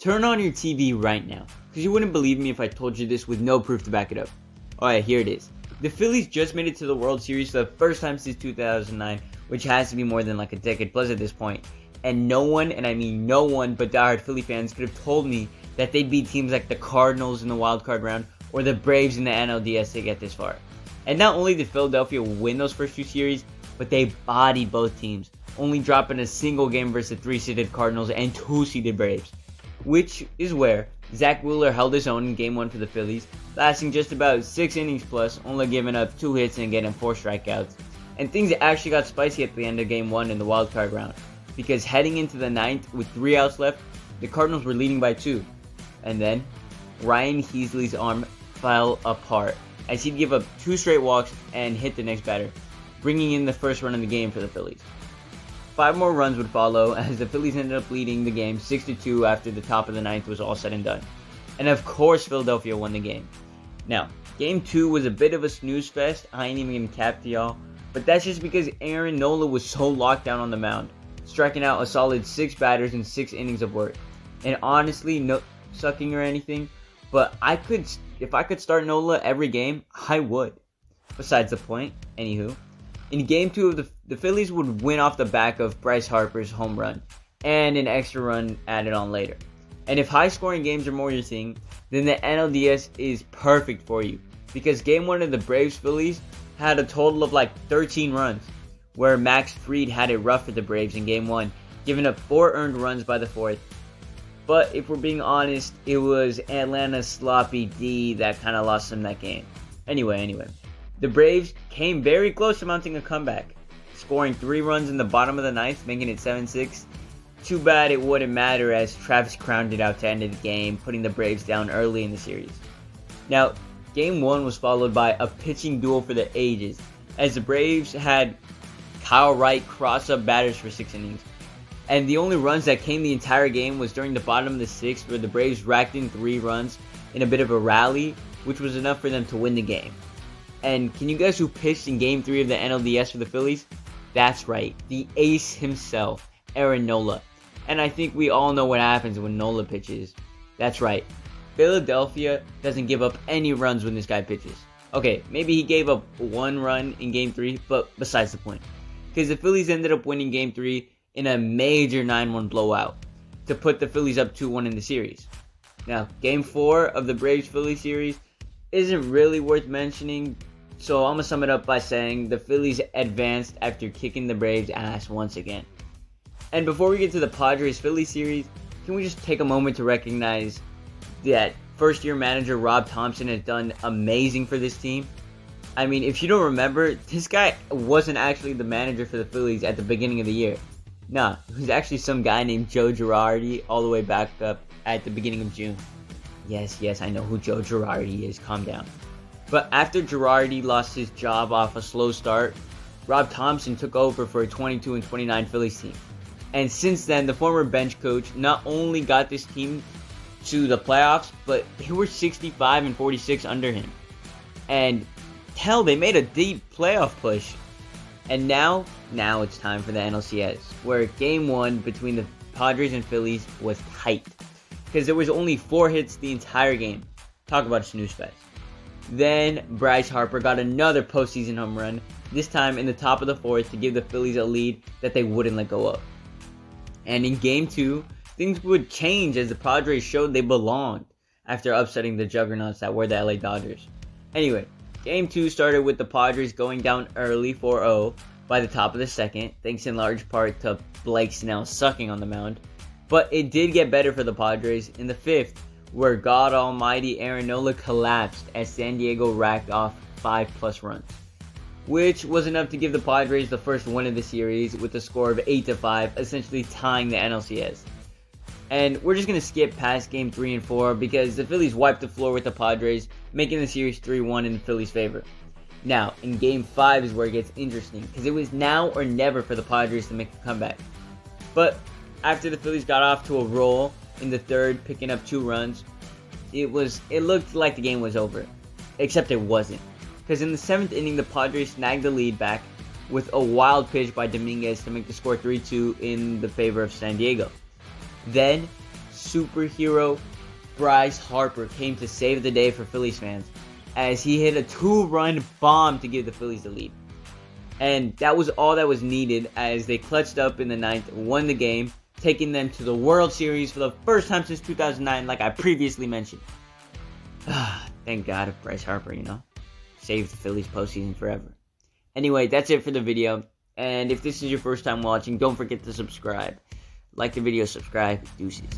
Turn on your TV right now, because you wouldn't believe me if I told you this with no proof to back it up. Alright, here it is. The Phillies just made it to the World Series for the first time since 2009, which has to be more than like a decade plus at this point. And no one, and I mean no one but diehard Philly fans could have told me that they'd beat teams like the Cardinals in the wild card round or the Braves in the NLDS to get this far. And not only did Philadelphia win those first two series, but they bodied both teams, only dropping a single game versus the 3-seeded Cardinals and 2-seeded Braves. Which is where Zach Wheeler held his own in Game 1 for the Phillies, lasting just about 6 innings plus, only giving up 2 hits and getting 4 strikeouts. And things actually got spicy at the end of Game 1 in the wildcard round, because heading into the 9th with 3 outs left, the Cardinals were leading by 2. And then, Ryan Heasley's arm fell apart as he'd give up 2 straight walks and hit the next batter, bringing in the first run of the game for the Phillies. 5 more runs would follow as the Phillies ended up leading the game 6-2 after the top of the 9th was all said and done. And of course Philadelphia won the game. Now, Game 2 was a bit of a snooze fest, I ain't even gonna cap to y'all, but that's just because Aaron Nola was so locked down on the mound, striking out a solid 6 batters in 6 innings of work. And honestly, no sucking or anything, but if I could start Nola every game, I would. Besides the point, anywho. In Game 2, the Phillies would win off the back of Bryce Harper's home run and an extra run added on later. And if high-scoring games are more your thing, then the NLDS is perfect for you, because Game 1 of the Braves-Phillies had a total of like 13 runs, where Max Fried had it rough for the Braves in Game 1, giving up 4 earned runs by the 4th. But if we're being honest, it was Atlanta's sloppy D that kind of lost them that game. Anyway. The Braves came very close to mounting a comeback, scoring 3 runs in the bottom of the 9th, making it 7-6. Too bad it wouldn't matter as Travis grounded out to end the game, putting the Braves down early in the series. Now, Game 1 was followed by a pitching duel for the ages, as the Braves had Kyle Wright cross-up batters for 6 innings. And the only runs that came the entire game was during the bottom of the 6th, where the Braves racked in 3 runs in a bit of a rally, which was enough for them to win the game. And can you guess who pitched in Game 3 of the NLDS for the Phillies? That's right, the ace himself, Aaron Nola. And I think we all know what happens when Nola pitches. That's right, Philadelphia doesn't give up any runs when this guy pitches. Okay, maybe he gave up 1 run in Game 3, but besides the point. Because the Phillies ended up winning Game 3 in a major 9-1 blowout to put the Phillies up 2-1 in the series. Now, Game 4 of the Braves-Phillies series isn't really worth mentioning, so I'm going to sum it up by saying the Phillies advanced after kicking the Braves' ass once again. And before we get to the Padres-Phillies series, can we just take a moment to recognize that first-year manager Rob Thompson has done amazing for this team? I mean, if you don't remember, this guy wasn't actually the manager for the Phillies at the beginning of the year. Nah, it was actually some guy named Joe Girardi all the way back up at the beginning of June. Yes, I know who Joe Girardi is, calm down. But after Girardi lost his job off a slow start, Rob Thompson took over for a 22-29 Phillies team. And since then, the former bench coach not only got this team to the playoffs, but they were 65-46 under him. And hell, they made a deep playoff push. And now it's time for the NLCS, where Game 1 between the Padres and Phillies was tight, because there was only 4 hits the entire game. Talk about a snooze fest. Then Bryce Harper got another postseason home run, this time in the top of the 4th to give the Phillies a lead that they wouldn't let go of. And in Game 2, things would change as the Padres showed they belonged after upsetting the juggernauts that were the LA Dodgers. Anyway, Game 2 started with the Padres going down early 4-0 by the top of the 2nd, thanks in large part to Blake Snell sucking on the mound. But it did get better for the Padres in the 5th, where God almighty Aaron Nola collapsed as San Diego racked off 5+ runs, which was enough to give the Padres the first win of the series with a score of 8-5, essentially tying the NLCS. And we're just going to skip past Game 3 and 4 because the Phillies wiped the floor with the Padres, making the series 3-1 in the Phillies' favor. Now, in Game 5 is where it gets interesting, because it was now or never for the Padres to make a comeback. But after the Phillies got off to a roll in the 3rd, picking up 2 runs, it looked like the game was over. Except it wasn't. Because in the 7th inning, the Padres snagged the lead back with a wild pitch by Dominguez to make the score 3-2 in the favor of San Diego. Then, superhero Bryce Harper came to save the day for Phillies fans as he hit a 2-run bomb to give the Phillies the lead. And that was all that was needed as they clutched up in the 9th, won the game, taking them to the World Series for the first time since 2009, like I previously mentioned. Thank God of Bryce Harper, saved the Phillies postseason forever. Anyway, that's it for the video. And if this is your first time watching, don't forget to subscribe. Like the video, subscribe. Deuces.